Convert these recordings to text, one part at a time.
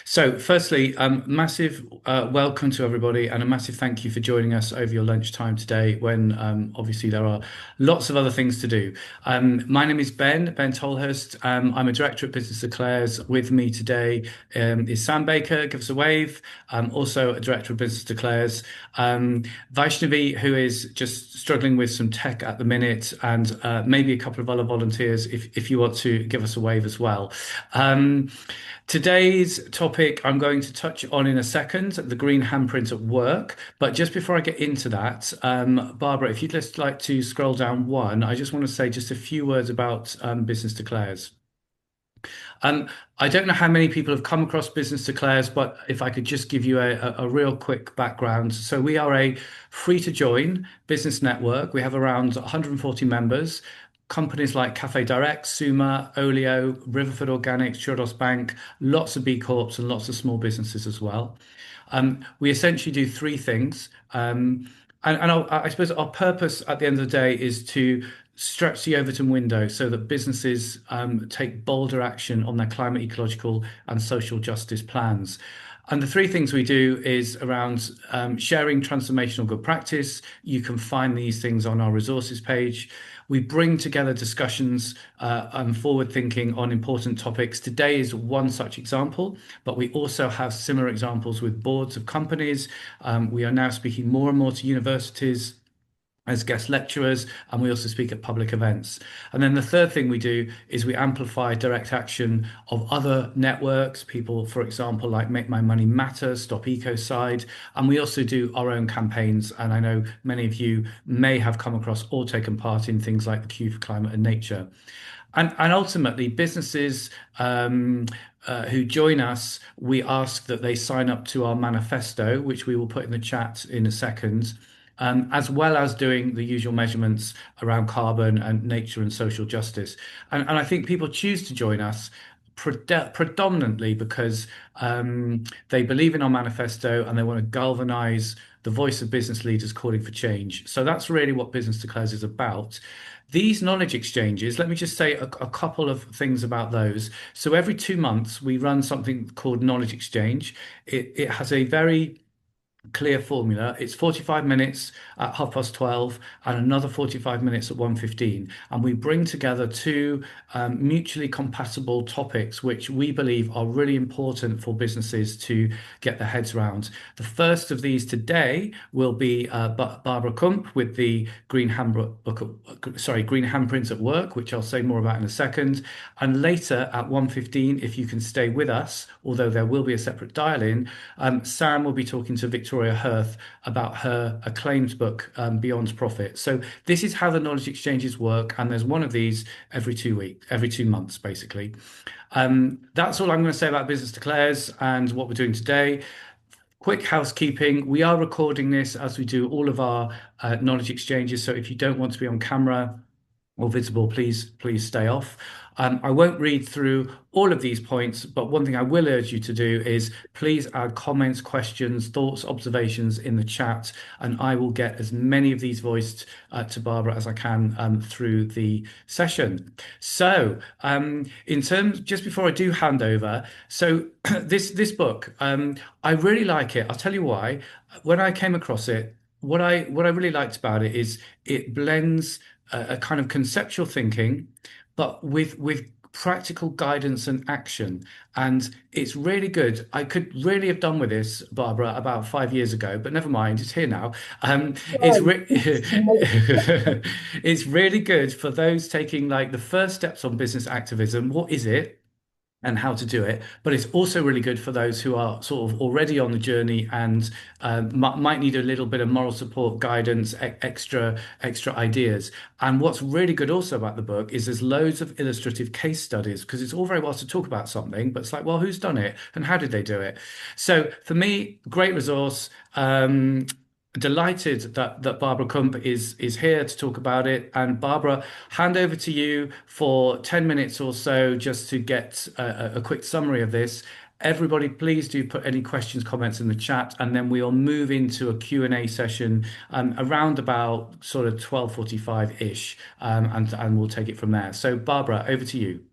So, firstly, massive welcome to everybody, and a massive thank you for joining us over your lunchtime today. When obviously there are lots of other things to do. My name is Ben Tolhurst. I'm a director at Business Declares. With me today is Sam Baker. Give us a wave. Also a director of Business Declares. Vaishnavi, who is just struggling with some tech at the minute, and maybe a couple of other volunteers if you want to give us a wave as well. Um, Today's topic I'm going to touch on in a second, the green handprint at work. But just before I get into that, Barbara, if you'd just like to scroll down one, I just want to say just a few words about Business Declares. Um, I don't know how many people have come across Business Declares, but if I could just give you a real quick background. So we are a free to join business network. We have around 140 members. Companies like Cafe Direct, Suma, Olio, Riverford Organics, Triodos Bank, lots of B Corps and lots of small businesses as well. We essentially do three things. I suppose our purpose at the end of the day is to stretch the Overton window so that businesses take bolder action on their climate, ecological, and social justice plans. And the three things we do is around sharing transformational good practice. You can find these things on our resources page. We bring together discussions and forward thinking on important topics. Today is one such example, but we also have similar examples with boards of companies. We are now speaking more and more to universities as guest lecturers, and we also speak at public events. And then the third thing we do is we amplify direct action of other networks, people, for example, like Make My Money Matter, Stop Ecocide, and we also do our own campaigns. And I know many of you may have come across or taken part in things like the Queue for Climate and Nature. And ultimately, businesses who join us, we ask that they sign up to our manifesto, which we will put in the chat in a second, as well as doing the usual measurements around carbon and nature and social justice. And I think people choose to join us predominantly because they believe in our manifesto and they want to galvanize the voice of business leaders calling for change. So that's really what Business Declares is about. These knowledge exchanges, let me just say a couple of things about those. So every 2 months, we run something called Knowledge Exchange. It has a very clear formula. It's 45 minutes at 12:30 and another 45 minutes at 1:15. And we bring together two mutually compatible topics, which we believe are really important for businesses to get their heads around. The first of these today will be Barbara Kump with the Green Handprints at Work, which I'll say more about in a second. And later at 1:15, if you can stay with us, although there will be a separate dial-in, Sam will be talking to Victoria Hirth about her acclaimed book, Beyond Profit. So this is how the knowledge exchanges work, and there's one of these every 2 months, basically. That's all I'm going to say about Business Declares and what we're doing today. Quick housekeeping. We are recording this as we do all of our knowledge exchanges. So if you don't want to be on camera or visible, please stay off. I won't read through all of these points, but one thing I will urge you to do is please add comments, questions, thoughts, observations in the chat, and I will get as many of these voiced to Barbara as I can through the session. So, in terms, just before I do hand over, so this book, I really like it. I'll tell you why. When I came across it, what I really liked about it is it blends a kind of conceptual thinking, but with practical guidance and action. And it's really good. I could really have done with this, Barbara, about 5 years ago, but never mind, it's here now. It's really good for those taking like the first steps on business activism. What is it? And how to do it, but it's also really good for those who are sort of already on the journey and might need a little bit of moral support, guidance, extra ideas. And what's really good also about the book is there's loads of illustrative case studies because it's all very well to talk about something, but it's like, well, who's done it and how did they do it? So for me, great resource. Delighted that Barbara Kump is here to talk about it. And Barbara, hand over to you for 10 minutes or so just to get a quick summary of this. Everybody, please do put any questions, comments in the chat, and then we'll move into a Q&A session around about sort of 12:45-ish, and we'll take it from there. So Barbara, over to you.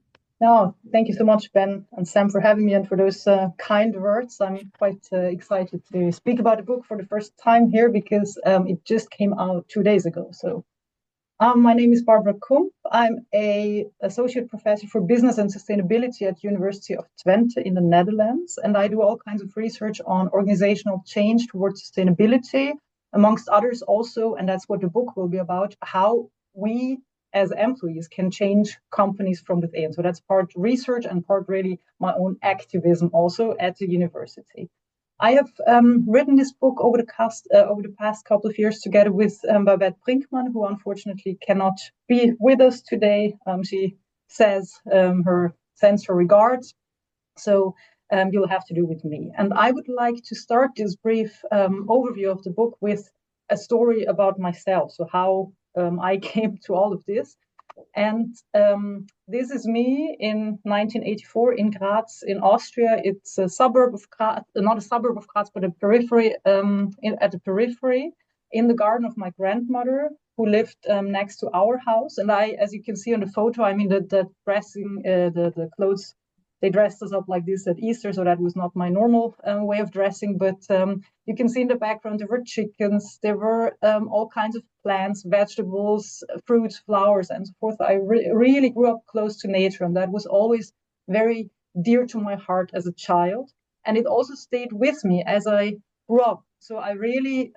No, thank you so much, Ben and Sam, for having me and for those kind words. I'm quite excited to speak about the book for the first time here because it just came out 2 days ago. So my name is Barbara Kump. I'm a associate professor for business and sustainability at University of Twente in the Netherlands, and I do all kinds of research on organizational change towards sustainability, amongst others also, and that's what the book will be about, how we as employees can change companies from within. So that's part research and part really my own activism also at the university. I have written this book over the past couple of years together with Babette Brinkmann, who unfortunately cannot be with us today. She sends her regards, so you'll have to do with me. And I would like to start this brief overview of the book with a story about myself, so how I came to all of this. And this is me in 1984 in Graz, in Austria. It's a suburb of Graz, not a suburb of Graz, but a periphery, at the periphery, in the garden of my grandmother, who lived next to our house. And I, as you can see on the photo, I mean, the dressing, the clothes, they dressed us up like this at Easter, so that was not my normal way of dressing. But you can see in the background, there were chickens, there were all kinds of plants, vegetables, fruits, flowers, and so forth. I really grew up close to nature, and that was always very dear to my heart as a child. And it also stayed with me as I grew up. So I really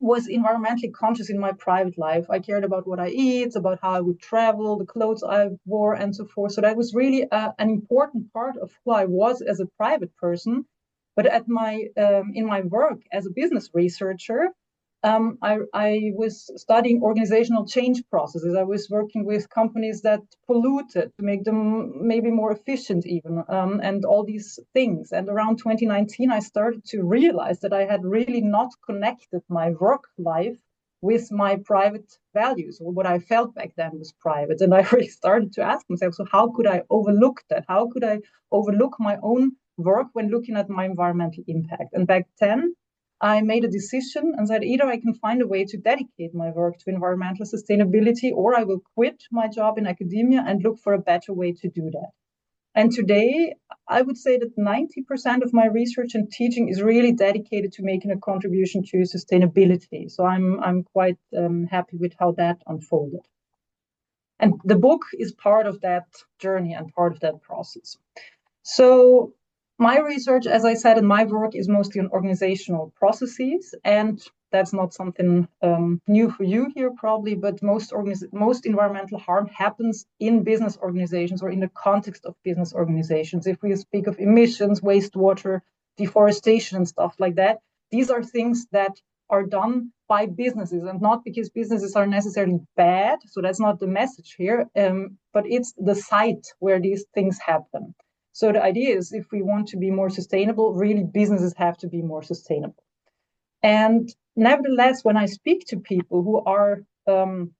was environmentally conscious in my private life. I cared about what I eat, about how I would travel, the clothes I wore, and so forth. So that was really an important part of who I was as a private person. But at in my work as a business researcher, I was studying organizational change processes. I was working with companies that polluted to make them maybe more efficient even, and all these things. And around 2019, I started to realize that I had really not connected my work life with my private values, or what I felt back then was private. And I really started to ask myself, so how could I overlook that? How could I overlook my own work when looking at my environmental impact? And back then, I made a decision and said either I can find a way to dedicate my work to environmental sustainability, or I will quit my job in academia and look for a better way to do that. And today, I would say that 90% of my research and teaching is really dedicated to making a contribution to sustainability. So I'm quite happy with how that unfolded. And the book is part of that journey and part of that process. So my research, as I said, in my work is mostly on organizational processes, and that's not something new for you here probably, but most environmental harm happens in business organizations or in the context of business organizations. If we speak of emissions, wastewater, deforestation and stuff like that, these are things that are done by businesses, and not because businesses are necessarily bad, so that's not the message here, but it's the site where these things happen. So the idea is, if we want to be more sustainable, really businesses have to be more sustainable. And nevertheless, when I speak to people who are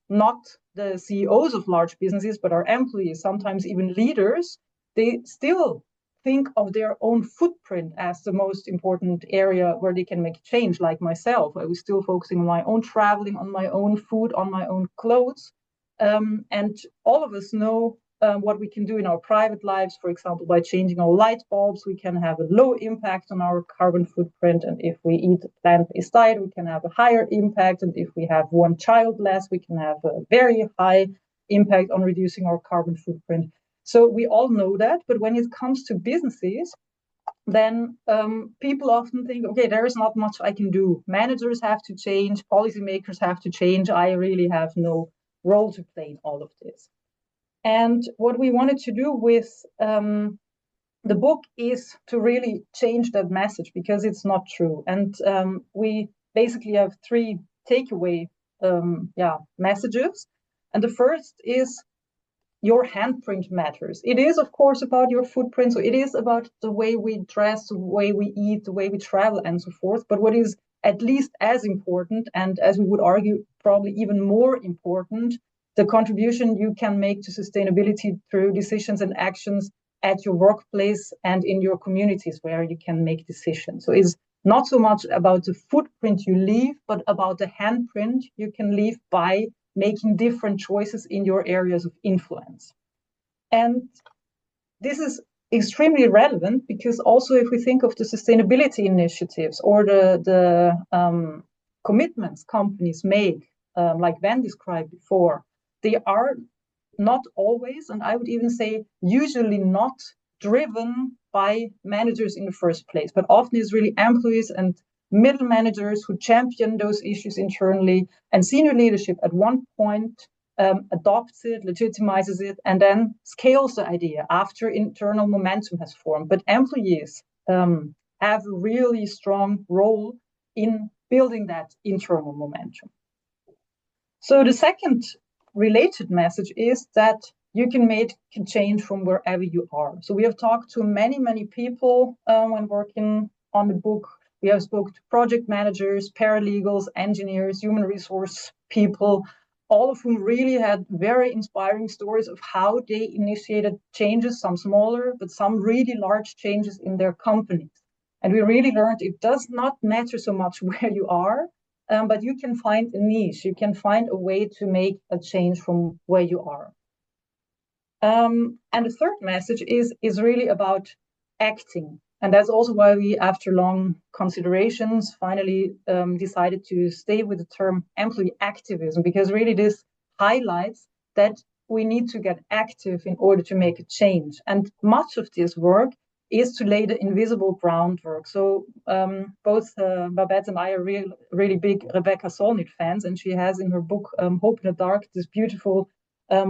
not the CEOs of large businesses, but are employees, sometimes even leaders, they still think of their own footprint as the most important area where they can make change, like myself. I was still focusing on my own traveling, on my own food, on my own clothes. And all of us know what we can do in our private lives. For example, by changing our light bulbs, we can have a low impact on our carbon footprint. And if we eat a plant-based diet, we can have a higher impact. And if we have one child less, we can have a very high impact on reducing our carbon footprint. So we all know that. But when it comes to businesses, then people often think, okay, there is not much I can do. Managers have to change, policymakers have to change. I really have no role to play in all of this. And what we wanted to do with the book is to really change that message, because it's not true. And we basically have three takeaway messages. And the first is, your handprint matters. It is, of course, about your footprint. So it is about the way we dress, the way we eat, the way we travel, and so forth. But what is at least as important, and as we would argue, probably even more important, the contribution you can make to sustainability through decisions and actions at your workplace and in your communities where you can make decisions. So it's not so much about the footprint you leave, but about the handprint you can leave by making different choices in your areas of influence. And this is extremely relevant because also if we think of the sustainability initiatives or the commitments companies make, like Ben described before, they are not always, and I would even say usually not driven by managers in the first place, but often it's really employees and middle managers who champion those issues internally, and senior leadership at one point adopts it, legitimizes it, and then scales the idea after internal momentum has formed. But employees have a really strong role in building that internal momentum. So the second related message is that you can make a change from wherever you are. So we have talked to many people when working on the book. We have spoken to project managers, paralegals, engineers, human resource people, all of whom really had very inspiring stories of how they initiated changes, some smaller, but some really large changes in their companies. And we really learned it does not matter so much where you are, but you can find a niche. You can find a way to make a change from where you are. And the third message is really about acting. And that's also why we, after long considerations, finally decided to stay with the term employee activism, because really this highlights that we need to get active in order to make a change. And much of this work is to lay the invisible groundwork. So both Babette and I are really big Rebecca Solnit fans, and she has in her book Hope in the Dark this beautiful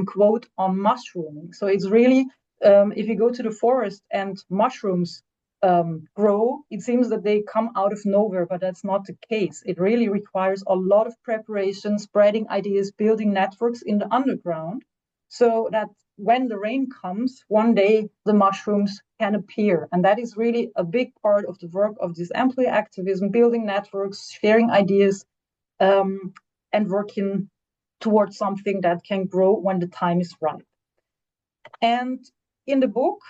quote on mushrooming. So it's really, if you go to the forest and mushrooms grow, it seems that they come out of nowhere, but that's not the case. It really requires a lot of preparation, spreading ideas, building networks in the underground, so that when the rain comes, one day the mushrooms can appear. And that is really a big part of the work of this employee activism, building networks, sharing ideas, and working towards something that can grow when the time is right. And in the book,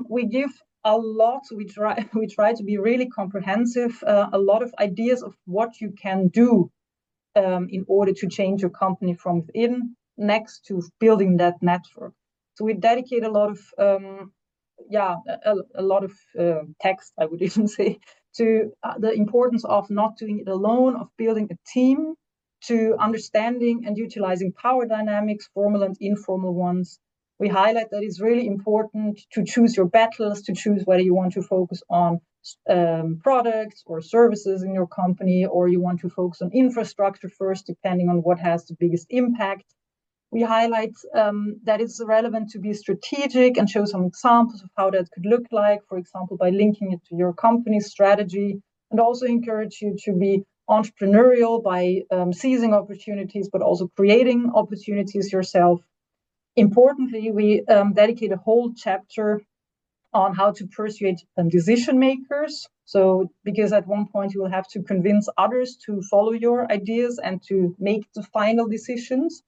we give a lot. We try to be really comprehensive, a lot of ideas of what you can do in order to change your company from within, next to building that network. So we dedicate a lot of text, I would even say, to the importance of not doing it alone, of building a team, to understanding and utilizing power dynamics, formal and informal ones. We highlight that it's really important to choose your battles, to choose whether you want to focus on products or services in your company, or you want to focus on infrastructure first, depending on what has the biggest impact. We highlight that it's relevant to be strategic and show some examples of how that could look like, for example, by linking it to your company's strategy, and also encourage you to be entrepreneurial by seizing opportunities, but also creating opportunities yourself. Importantly, we dedicate a whole chapter on how to persuade decision makers. So, because at one point you will have to convince others to follow your ideas and to make the final decisions.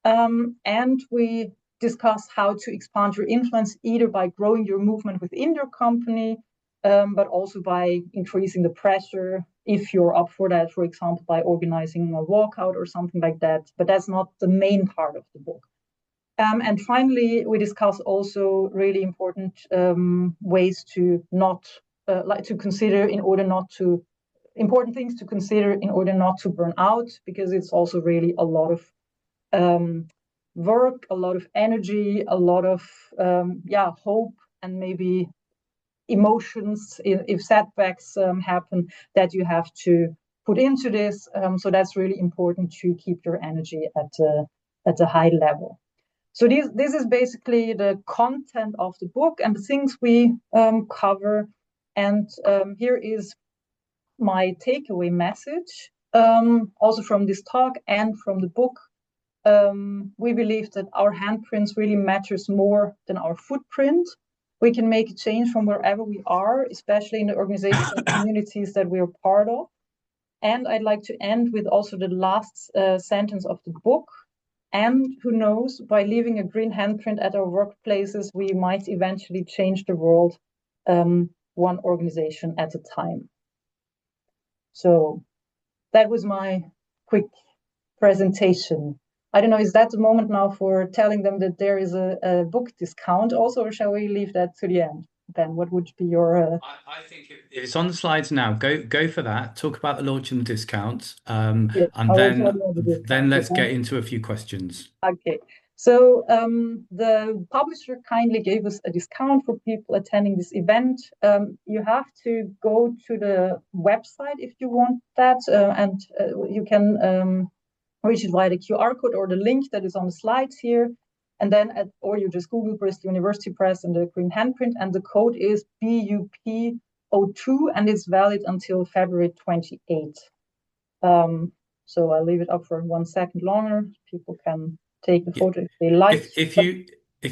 And we discuss how to expand your influence, either by growing your movement within your company, but also by increasing the pressure, if you're up for that, for example, by organizing a walkout or something like that. But that's not the main part of the book. And finally, we discuss also really important ways to not to consider in order not to, important things to consider in order not to burn out, because it's also really a lot of work, a lot of energy, a lot of hope, and maybe emotions if setbacks happen, that you have to put into this. So that's really important to keep your energy at a high level. So this is basically the content of the book and the things we cover. And here is my takeaway message, also from this talk and from the book. We believe that our handprints really matters more than our footprint. We can make a change from wherever we are, especially in the organizations and communities that we are part of. And I'd like to end with also the last sentence of the book. And who knows, by leaving a green handprint at our workplaces, we might eventually change the world, one organization at a time. So that was my quick presentation. I don't know, is that the moment now for telling them that there is a book discount also, or shall we leave that to the end? Ben, what would be your I think if it's on the slides now, go for that. Talk about the launch and the discounts, yeah, I and will tell you all the then discounts. let's get into a few questions. Okay. So the publisher kindly gave us a discount for people attending this event. You have to go to the website if you want that, and you can reach it via the QR code or the link that is on the slides here. And then, or you just Google Bristol University Press and the Green Handprint, and the code is BUP02, and it's valid until February 28th. So I'll leave it up for 1 second longer. People can take the Yeah. photo if they like. If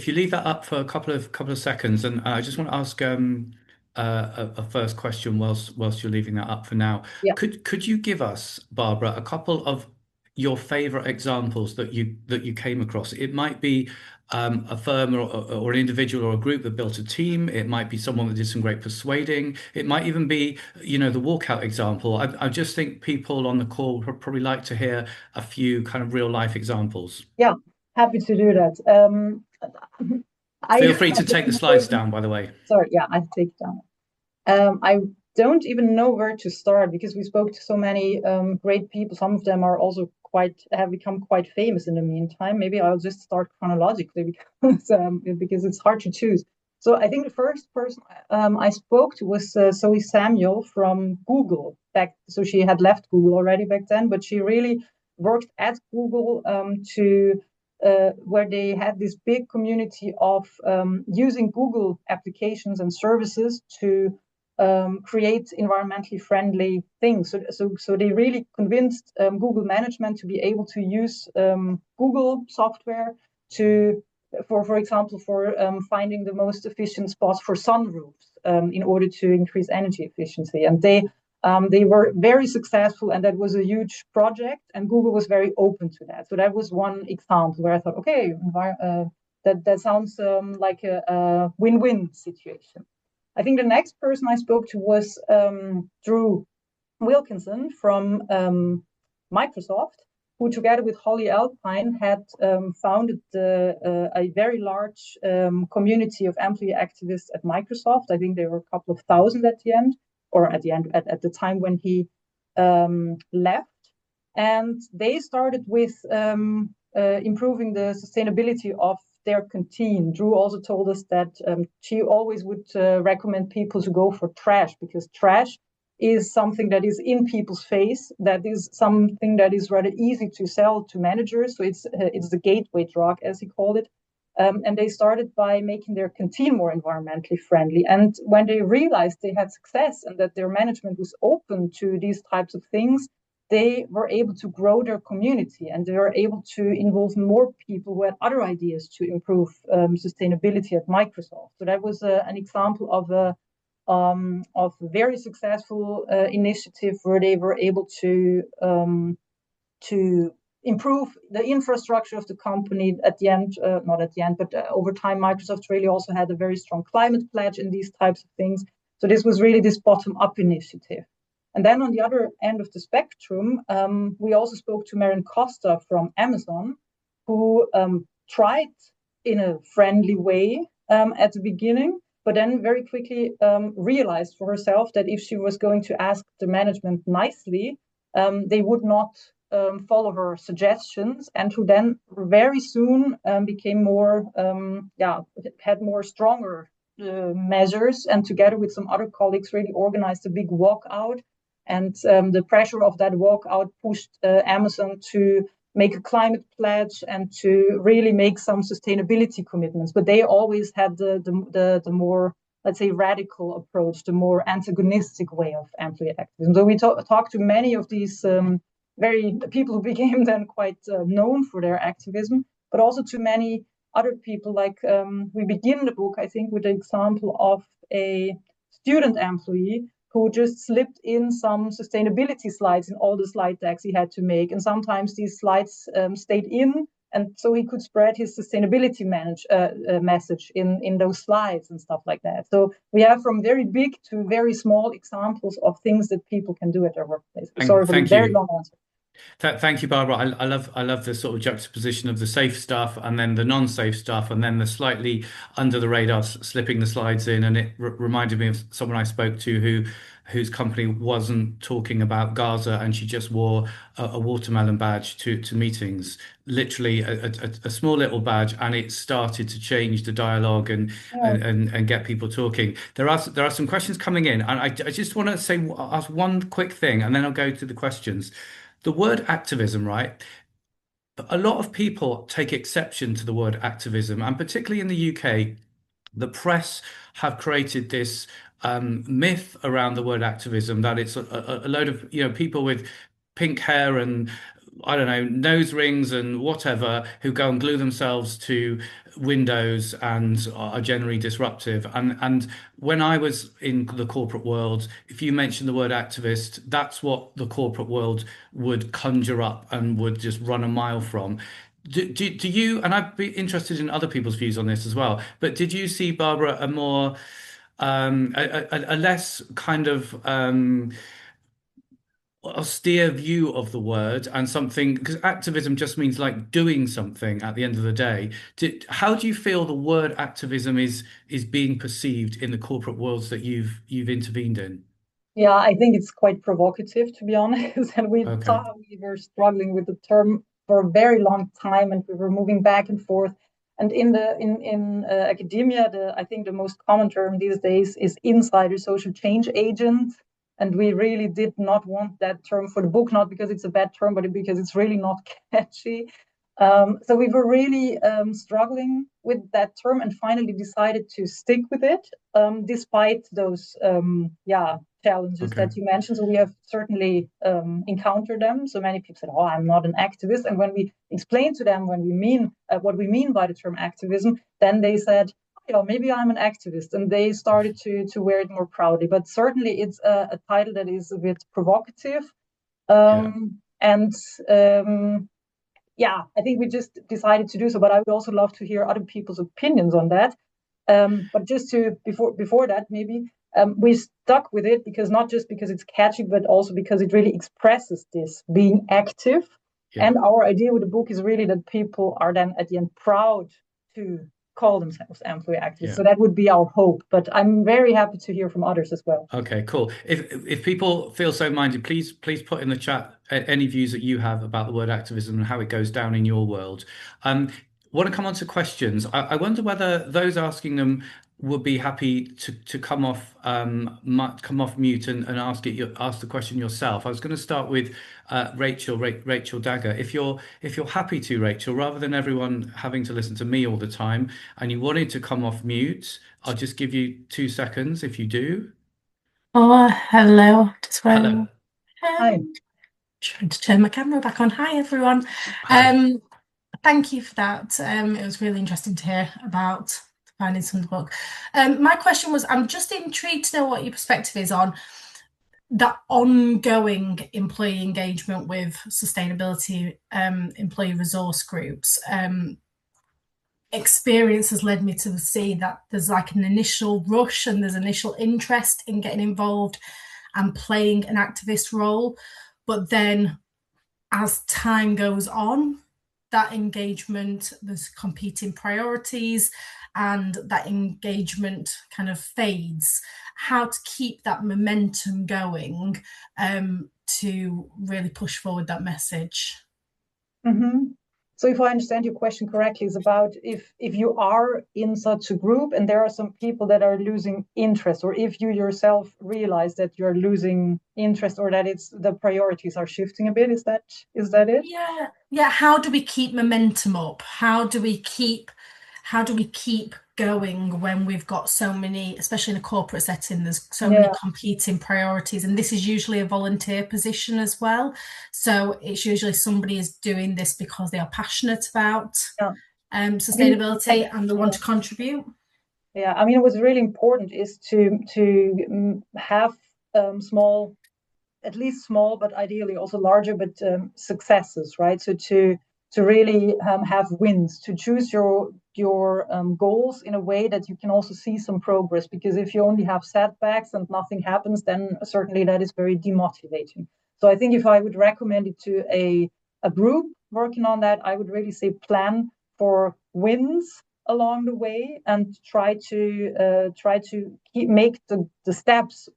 you leave that up for a couple of seconds, and I just want to ask a first question whilst you're leaving that up for now. Yeah. Could you give us, Barbara, a couple of your favorite examples that you came across? It might be a firm or an individual or a group that built a team. It might be someone that did some great persuading. It might even be, the walkout example. I just think people on the call would probably like to hear a few kind of real life examples. Yeah, happy to do that. Feel free to take the slides down, by the way. Sorry, yeah, I take it down. I don't even know where to start because we spoke to so many great people. Some of them are also have become quite famous in the meantime. Maybe I'll just start chronologically because it's hard to choose. So I think the first person I spoke to was Zoe Samuel from Google back. So she had left Google already back then, but she really worked at Google where they had this big community of using Google applications and services to create environmentally friendly things. So they really convinced Google management to be able to use Google software for example, for finding the most efficient spots for sunroofs in order to increase energy efficiency. And they were very successful, and that was a huge project. And Google was very open to that. So that was one example where I thought, okay, that sounds like a win-win situation. I think the next person I spoke to was Drew Wilkinson from Microsoft, who together with Holly Alpine had founded a very large community of employee activists at Microsoft. I think there were a couple of thousand at the end, or at the time when he left. And they started with improving the sustainability of their canteen. Drew also told us that she always would recommend people to go for trash, because trash is something that is in people's face, that is something that is rather easy to sell to managers. So it's the gateway drug, as he called it. And they started by making their canteen more environmentally friendly. And when they realized they had success and that their management was open to these types of things, they were able to grow their community, and they were able to involve more people who had other ideas to improve sustainability at Microsoft. So that was an example of a very successful initiative where they were able to improve the infrastructure of the company. At the end, not at the end, but over time, Microsoft really also had a very strong climate pledge in these types of things. So this was really this bottom-up initiative. And then on the other end of the spectrum, we also spoke to Maren Costa from Amazon, who tried in a friendly way at the beginning, but then very quickly realized for herself that if she was going to ask the management nicely, they would not follow her suggestions, and who then very soon became more, had more stronger measures, and together with some other colleagues really organized a big walkout. And the pressure of that walkout pushed Amazon to make a climate pledge and to really make some sustainability commitments. But they always had the more, let's say, radical approach, the more antagonistic way of employee activism. So we talked to many of these people who became then quite known for their activism, but also to many other people. Like we begin the book, I think, with the example of a student employee who just slipped in some sustainability slides in all the slide decks he had to make. And sometimes these slides stayed in, and so he could spread his sustainability message in those slides and stuff like that. So we have from very big to very small examples of things that people can do at their workplace. Sorry for the very long answer. Thank you, Barbara. I love the sort of juxtaposition of the safe stuff and then the non-safe stuff and then the slightly under the radar slipping the slides in. And it reminded me of someone I spoke to whose company wasn't talking about Gaza and she just wore a watermelon badge to meetings, literally a small little badge, and it started to change the dialogue Yeah. and get people talking. There are some questions coming in, and I just want to say ask one quick thing, and then I'll go to the questions. The word activism, right? A lot of people take exception to the word activism, and particularly in the UK, the press have created this myth around the word activism that it's a load of people with pink hair and I don't know nose rings and whatever who go and glue themselves to windows and are generally disruptive. And when I was in the corporate world, if you mention the word activist, that's what the corporate world would conjure up and would just run a mile from. Do you, and I'd be interested in other people's views on this as well, but did you see, Barbara, a more, a less kind of austere view of the word and something, because activism just means like doing something at the end of the day. How do you feel the word activism is being perceived in the corporate worlds that you've intervened in? Yeah, I think it's quite provocative, to be honest. And we Okay. thought we were struggling with the term for a very long time, and we were moving back and forth. And in academia, I think the most common term these days is insider social change agent. And we really did not want that term for the book, not because it's a bad term, but because it's really not catchy. So we were really struggling with that term and finally decided to stick with it, despite those challenges Okay. that you mentioned. So we have certainly encountered them. So many people said, "Oh, I'm not an activist." And when we explained to them when we mean what we mean by the term activism, then they said, "Yeah, maybe I'm an activist," and they started to wear it more proudly. But certainly, it's a title that is a bit provocative. Yeah. And yeah, I think we just decided to do so. But I would also love to hear other people's opinions on that. But just to before that, maybe we stuck with it because not just because it's catchy, but also because it really expresses this being active. Yeah. And our idea with the book is really that people are then at the end proud to call themselves employee activists. Yeah. So that would be our hope. But I'm very happy to hear from others as well. Okay, cool. If people feel so minded, please put in the chat any views that you have about the word activism and how it goes down in your world. Um, Want to come on to questions. I wonder whether those asking them would be happy to come off come off mute and ask the question yourself. I was going to start with Rachel Dagger. If you're happy to, Rachel, rather than everyone having to listen to me all the time, and you wanted to come off mute, I'll just give you 2 seconds if you do. Oh, hello. Just Hello. when Hi. trying to turn my camera back on. Hi, everyone. Hi. Um, Thank you for that. It was really interesting to hear about finding some of the book. My question was, I'm just intrigued to know what your perspective is on the ongoing employee engagement with sustainability employee resource groups. Experience has led me to see that there's like an initial rush and there's initial interest in getting involved and playing an activist role. But then as time goes on, that engagement, there's competing priorities, and that engagement kind of fades. How to keep that momentum going to really push forward that message? Mm-hmm. So if I understand your question correctly, is about if you are in such a group and there are some people that are losing interest, or if you yourself realize that you're losing interest or that it's the priorities are shifting a bit, is that it? Yeah. How do we keep momentum up? How do we keep going when we've got so many, especially in a corporate setting, there's so many Yeah, competing priorities, and this is usually a volunteer position as well. So it's usually somebody is doing this because they are passionate about yeah. I mean, sustainability and they want yeah. to contribute. Yeah, I mean, what's really important is to have small, at least small, but ideally also larger, but successes, right? So to really have wins, to choose your goals in a way that you can also see some progress. Because if you only have setbacks and nothing happens, then certainly that is very demotivating. So I think if I would recommend it to a group working on that, I would really say plan for wins along the way and try to make the steps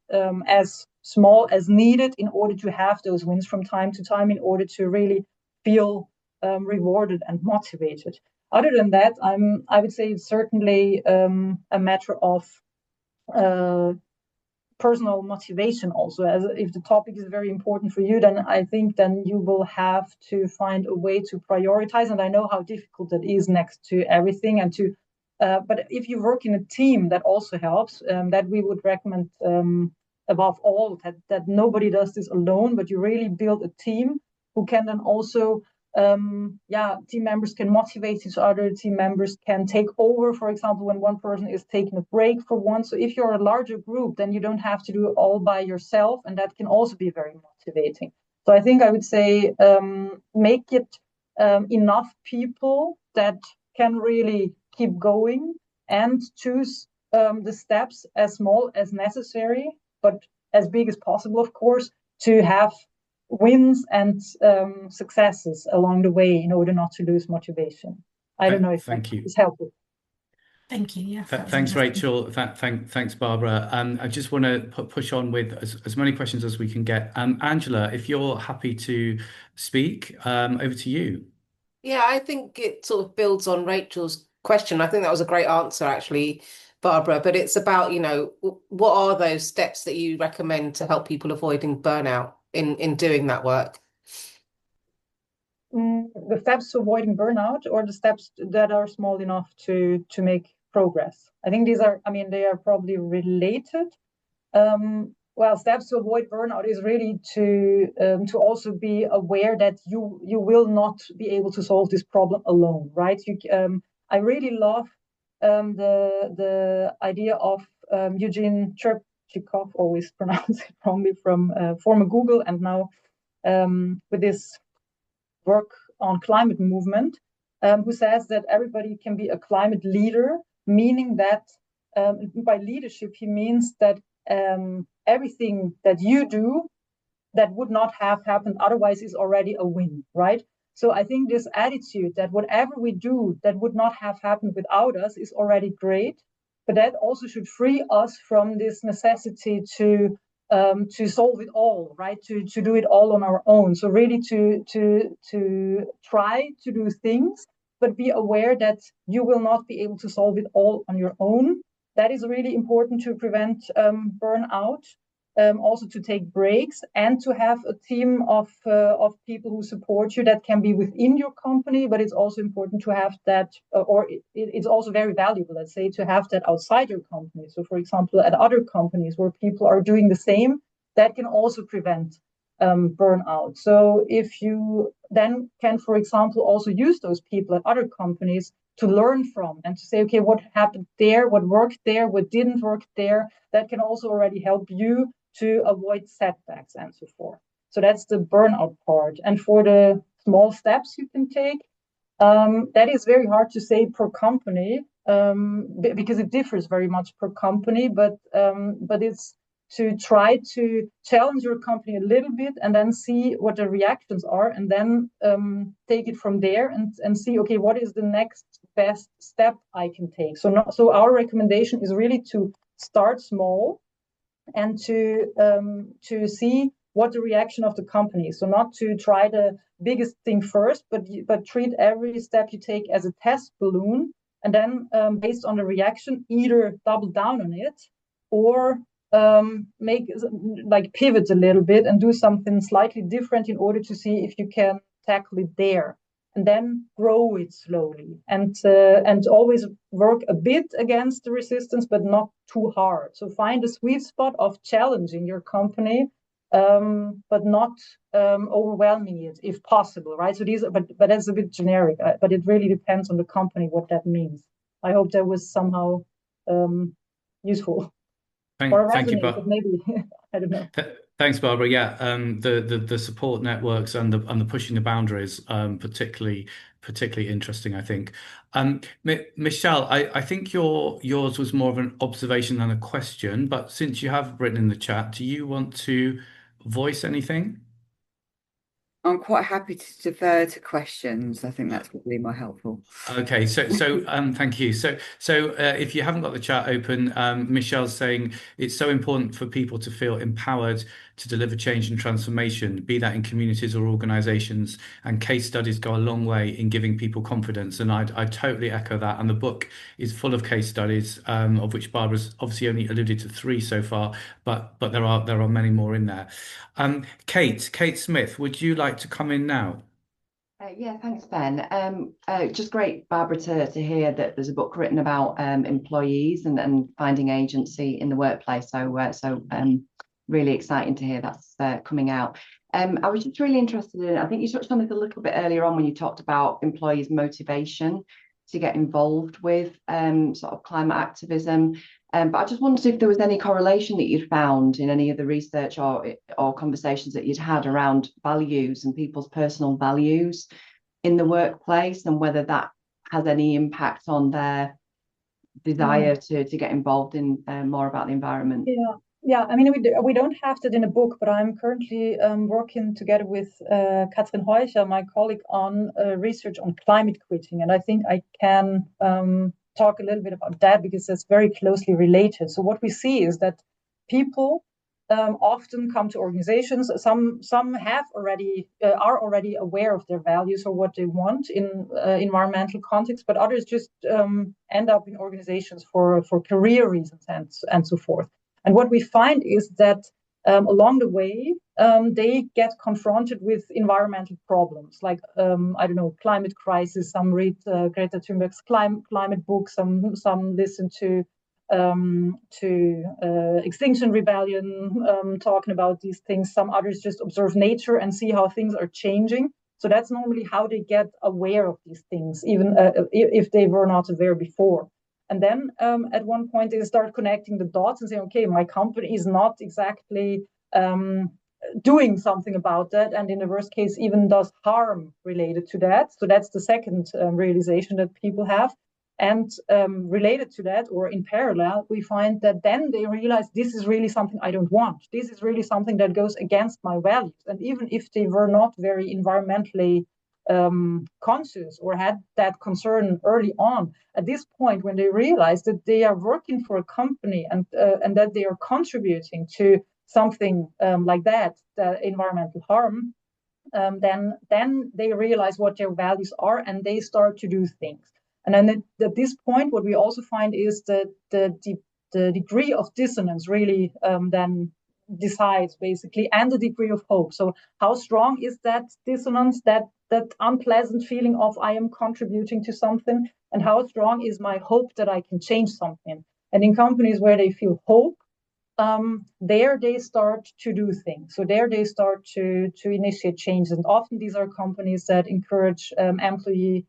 as small as needed in order to have those wins from time to time, in order to really feel rewarded and motivated. Other than that, I would say it's certainly a matter of personal motivation also. As if the topic is very important for you, then I think then you will have to find a way to prioritize. And I know how difficult that is next to everything. And to but if you work in a team, that also helps. That we would recommend above all that nobody does this alone, but you really build a team who can then also team members can motivate each other. Team members can take over, for example, when one person is taking a break for one. So if you're a larger group, then you don't have to do it all by yourself, and that can also be very motivating. So I think I would say make it enough people that can really keep going, and choose the steps as small as necessary, but as big as possible, of course, to have wins and successes along the way in order not to lose motivation. I don't know if that is helpful. Thank you. Yeah. Thanks, Rachel. Thanks, Barbara. I just want to push on with as many questions as we can get. Angela, if you're happy to speak, over to you. Yeah, I think it sort of builds on Rachel's question. I think that was a great answer, actually, Barbara. But it's about, what are those steps that you recommend to help people avoiding burnout in doing that work? The steps to avoiding burnout, or the steps that are small enough to make progress? I think these are, they are probably related. Well, steps to avoid burnout is really to also be aware that you will not be able to solve this problem alone, right? I really love the idea of Eugene Chirchikov, always pronounce it wrongly, from former Google, and now with this work on climate movement, who says that everybody can be a climate leader, meaning that by leadership he means that everything that you do that would not have happened otherwise is already a win, right? So I think this attitude that whatever we do that would not have happened without us is already great, but that also should free us from this necessity to solve it all, right? To do it all on our own. So really to try to do things, but be aware that you will not be able to solve it all on your own. That is really important to prevent burnout. Also to take breaks, and to have a team of people who support you. That can be within your company, but it's also important to have that, it's also very valuable, let's say, to have that outside your company. So, for example, at other companies where people are doing the same, that can also prevent burnout. So if you then can, for example, also use those people at other companies to learn from, and to say, okay, what happened there, what worked there, what didn't work there, that can also already help you to avoid setbacks and so forth. So that's the burnout part. And for the small steps you can take, that is very hard to say per company, because it differs very much per company, but it's to try to challenge your company a little bit, and then see what the reactions are, and then take it from there, and see, okay, what is the next best step I can take? So our recommendation is really to start small, and to see what the reaction of the company is. So not to try the biggest thing first, but treat every step you take as a test balloon, and then based on the reaction, either double down on it, or pivot a little bit and do something slightly different in order to see if you can tackle it there, and then grow it slowly, and always work a bit against the resistance, but not too hard. So find a sweet spot of challenging your company, but not overwhelming it if possible, right? So but that's a bit generic, but it really depends on the company what that means. I hope that was somehow useful. Thank you, maybe I don't know. Thanks, Barbara. Yeah, the support networks and the pushing the boundaries, particularly interesting, I think. Michelle, I think yours was more of an observation than a question, but since you have written in the chat, do you want to voice anything? I'm quite happy to defer to questions. I think that's probably more helpful. Okay, thank you. If you haven't got the chat open, Michelle's saying it's so important for people to feel empowered to deliver change and transformation, be that in communities or organizations, and case studies go a long way in giving people confidence. And I totally echo that. And the book is full of case studies, of which Barbara's obviously only alluded to three so far, but there are many more in there. Kate Smith, would you like to come in now? Yeah, thanks, Ben. Just great, Barbara, to hear that there's a book written about employees and finding agency in the workplace. So really exciting to hear that's coming out. I was just really interested in, I think you touched on it a little bit earlier on when you talked about employees' motivation to get involved with sort of climate activism. But I just wondered if there was any correlation that you'd found in any of the research or conversations that you'd had around values and people's personal values in the workplace, and whether that has any impact on their desire to get involved in more about the environment. Yeah. I mean, we don't have that in a book, but I'm currently working together with Katrin Heucher, my colleague, on research on climate quitting, and I think I can talk a little bit about that because that's very closely related. So what we see is that people often come to organizations. Some have already are already aware of their values or what they want in environmental context, but others just end up in organizations for career reasons and so forth. And what we find is that along the way, they get confronted with environmental problems like, I don't know, climate crisis. Some read Greta Thunberg's climate book, some listen to Extinction Rebellion talking about these things. Some others just observe nature and see how things are changing. So that's normally how they get aware of these things, even if they were not aware before. And then at one point, they start connecting the dots and saying, okay, my company is not exactly doing something about that. And in the worst case, even does harm related to that. So that's the second realization that people have. And related to that, or in parallel, we find that then they realize this is really something I don't want. This is really something that goes against my values. And even if they were not very environmentally conscious or had that concern early on, at this point when they realize that they are working for a company and that they are contributing to something like that, environmental harm, then they realize what their values are and they start to do things. And then at this point, what we also find is that the degree of dissonance really then decides basically, and the degree of hope. So how strong is that dissonance, that unpleasant feeling of I am contributing to something, and how strong is my hope that I can change something? And in companies where they feel hope, there they start to do things. So there they start to initiate changes. And often these are companies that encourage employee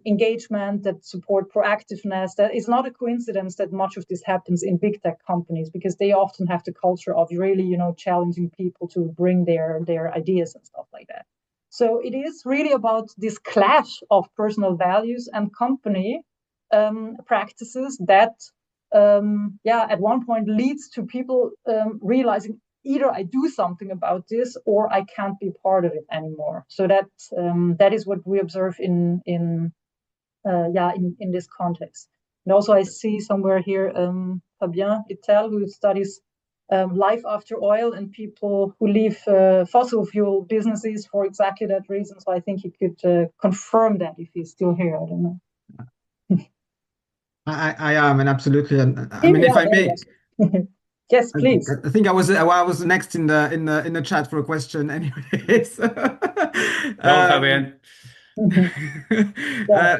engagement, that support proactiveness. That is not a coincidence that much of this happens in big tech companies, because they often have the culture of really, challenging people to bring their ideas and stuff like that. So it is really about this clash of personal values and company practices that, at one point leads to people realizing either I do something about this or I can't be part of it anymore. So that is what we observe in this context. And also I see somewhere here Fabien Etel, who studies life after oil and people who leave fossil fuel businesses for exactly that reason. So I think he could confirm that if he's still here. I don't know. I am, and absolutely. And I mean, if I may. Yes, please. I think I was next in the chat for a question, anyways. Fabian.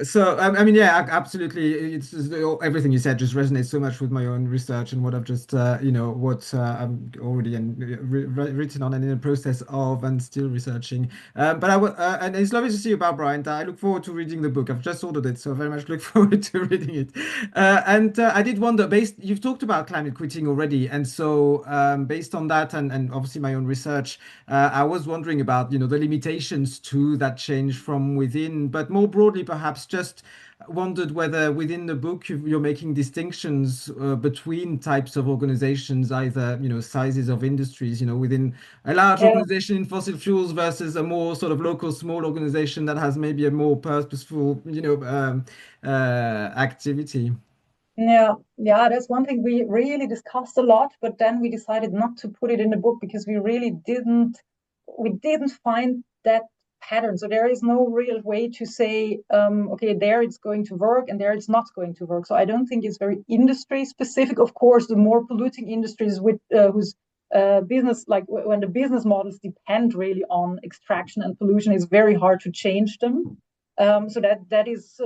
So I mean, yeah, absolutely. It's just, everything you said just resonates so much with my own research and what I've just what I'm already written on and in the process of and still researching. But and it's lovely to see you, Barbara, and I look forward to reading the book. I've just ordered it, so I very much look forward to reading it. And I did wonder, you've talked about climate quitting already, and so based on that and obviously my own research, I was wondering about the limitations to that change from within, but more broadly, perhaps just wondered whether within the book you're making distinctions between types of organizations, either sizes of industries, within a large Yeah, organization in fossil fuels versus a more sort of local small organization that has maybe a more purposeful activity. yeah, that's one thing we really discussed a lot, but then we decided not to put it in the book because we didn't find that pattern. So there is no real way to say, okay, there it's going to work and there it's not going to work. So I don't think it's very industry specific. Of course, the more polluting industries with whose business, like when the business models depend really on extraction and pollution, it's very hard to change them. So that is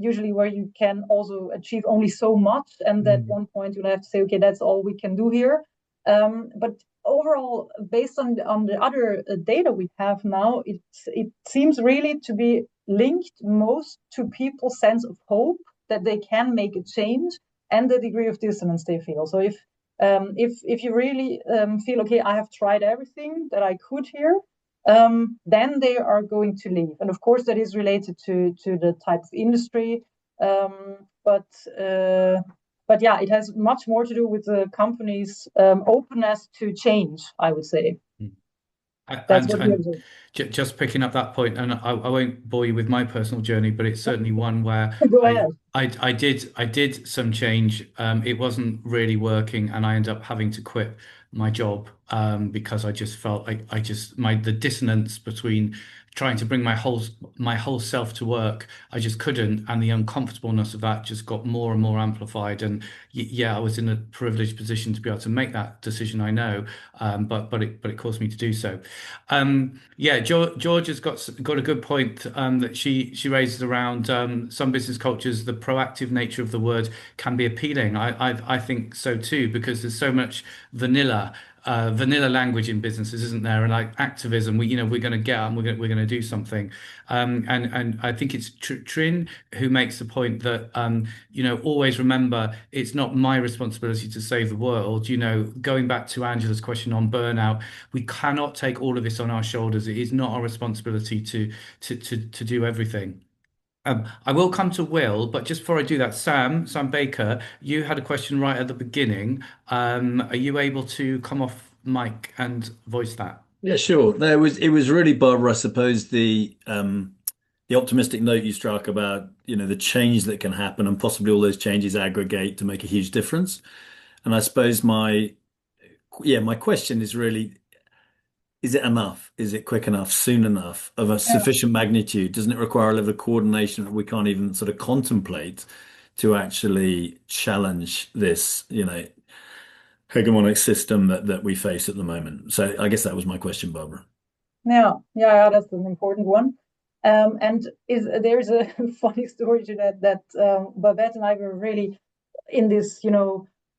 usually where you can also achieve only so much, and at one point you'll have to say, okay, that's all we can do here. But overall, based on the other data we have now, it seems really to be linked most to people's sense of hope that they can make a change and the degree of dissonance they feel. So if you really feel, okay, I have tried everything that I could here, then they are going to leave. And of course, that is related to the type of industry. But yeah, it has much more to do with the company's openness to change, I would say. That's what we observe. Just picking up that point, and I won't bore you with my personal journey, but it's certainly one where Go ahead. I did some change. It wasn't really working, and I ended up having to quit my job because I just felt the dissonance between trying to bring my whole self to work, I just couldn't, and the uncomfortableness of that just got more and more amplified. And yeah, I was in a privileged position to be able to make that decision, I know, but it caused me to do so. Yeah, George has got a good point that she raises around some business cultures. The proactive nature of the word can be appealing. I think so too, because there's so much vanilla language in businesses, isn't there? And like activism, we're going to get up and we're going to do something. And I think it's Trin who makes the point that always remember it's not my responsibility to save the world. Going back to Angela's question on burnout, we cannot take all of this on our shoulders. It is not our responsibility to do everything. I will come to Will, but just before I do that, Sam Baker, you had a question right at the beginning. Are you able to come off mic and voice that? Yeah, sure. It was really, Barbara, I suppose the optimistic note you struck about, the change that can happen and possibly all those changes aggregate to make a huge difference. And I suppose my question is really, is it enough? Is it quick enough, soon enough, of a sufficient magnitude? Doesn't it require a level of coordination that we can't even sort of contemplate to actually challenge this, hegemonic system that we face at the moment? So I guess that was my question, Barbara. Yeah, that's an important one. And there's a funny story to that Babette and I were really in this,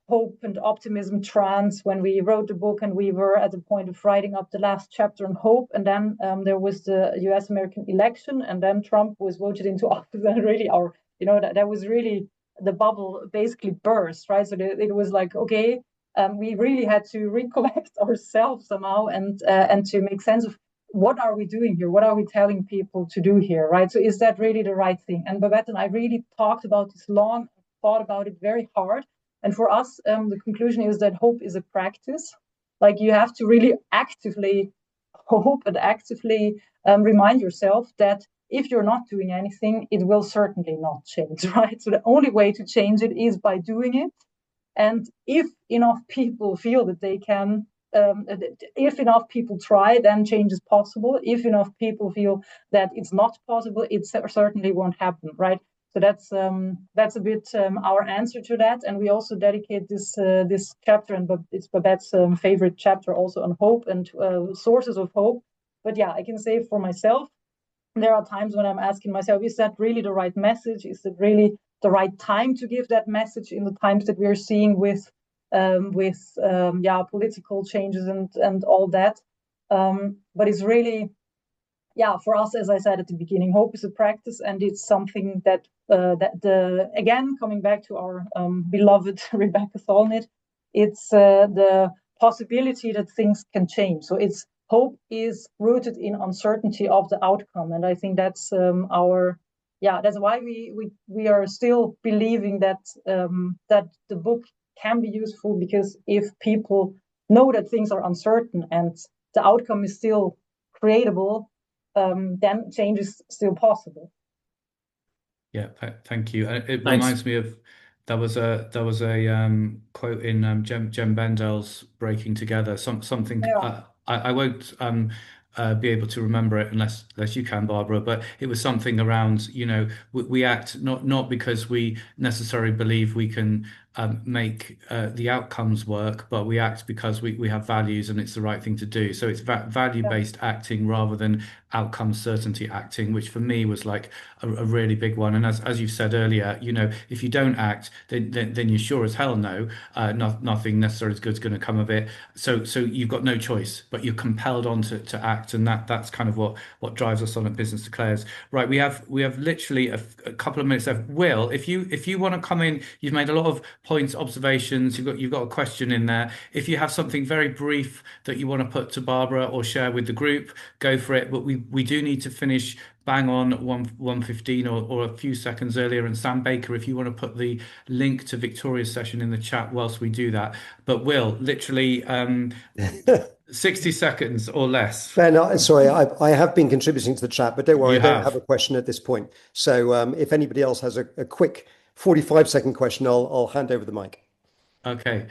hope and optimism trance when we wrote the book, and we were at the point of writing up the last chapter on hope. And then there was the US-American election, and then Trump was voted into office, and really that was really the bubble basically burst, right? So it was like, okay, we really had to recollect ourselves somehow and to make sense of what are we doing here? What are we telling people to do here, right? So is that really the right thing? And Babette and I really talked about this long, thought about it very hard. And for us, the conclusion is that hope is a practice. Like you have to really actively hope and actively remind yourself that if you're not doing anything, it will certainly not change, right? So the only way to change it is by doing it. And if enough people feel that they can, if enough people try, then change is possible. If enough people feel that it's not possible, it certainly won't happen, right? So that's a bit our answer to that, and we also dedicate this chapter, and it's Babette's favorite chapter, also on hope and sources of hope. But yeah, I can say for myself, there are times when I'm asking myself, is that really the right message? Is it really the right time to give that message in the times that we are seeing with political changes and all that? But it's really, for us, as I said at the beginning, hope is a practice, and it's something that again, coming back to our beloved Rebecca Solnit, it's the possibility that things can change. So hope is rooted in uncertainty of the outcome, and I think that's our yeah, that's why we are still believing that that the book can be useful, because if people know that things are uncertain and the outcome is still creatable, then change is still possible. Yeah, thank you. It Thanks. reminds me of there was a quote in Jem Bendel's Breaking Together. Something Yeah. I won't be able to remember it unless you can, Barbara. But it was something around, we act not because we necessarily believe we can make the outcomes work, but we act because we have values and it's the right thing to do. So it's value-based acting rather than outcome certainty acting, which for me was like a really big one. And as you've said earlier, if you don't act, then you sure as hell know nothing necessarily as good is going to come of it. So you've got no choice, but you're compelled on to act, and that's kind of what drives us on at Business Declares. Right, we have literally a couple of minutes left. Will, if you want to come in, you've made a lot of points, observations. You've got a question in there. If you have something very brief that you want to put to Barbara or share with the group, go for it. But we do need to finish bang on 1:15 or a few seconds earlier. And Sam Baker, if you want to put the link to Victoria's session in the chat whilst we do that. But Will, literally 60 seconds or less. Ben, sorry, I have been contributing to the chat, but don't worry, You I don't have. have a question at this point. So if anybody else has a quick 45-second question, I'll hand over the mic. Okay.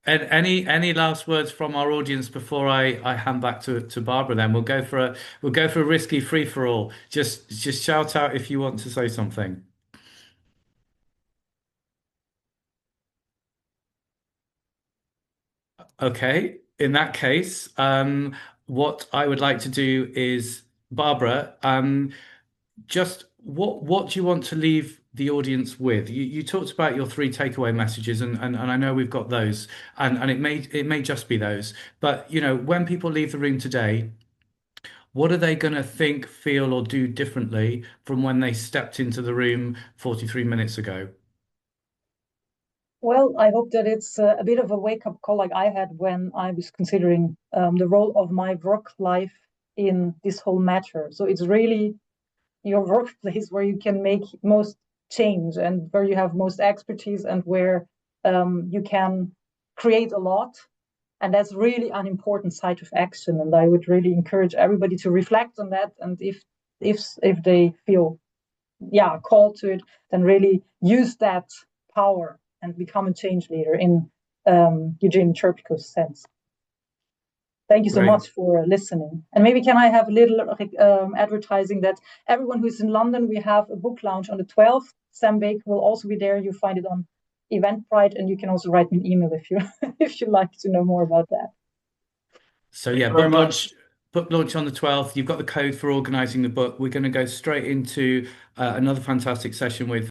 And any last words from our audience before I hand back to Barbara? Then we'll go for a risky free for all. Just shout out if you want to say something. Okay. In that case, what I would like to do is, Barbara, just what do you want to leave the audience with? You talked about your 3 takeaway messages, and I know we've got those, and it may just be those, but when people leave the room today, what are they going to think, feel, or do differently from when they stepped into the room 43 minutes ago? Well, I hope that it's a bit of a wake-up call like I had when I was considering the role of my work life in this whole matter. So it's really your workplace where you can make most change and where you have most expertise and where you can create a lot. And that's really an important side of action. And I would really encourage everybody to reflect on that. And if they feel called to it, then really use that power and become a change leader in Eugene Cherpiko's sense. Thank you so much for listening. And maybe can I have a little advertising that everyone who's in London, we have a book launch on the 12th. Sam Baker will also be there. You find it on Eventbrite, and you can also write me an email if you like to know more about that. So yeah, book launch on the 12th. You've got the code for organizing the book. We're going to go straight into another fantastic session with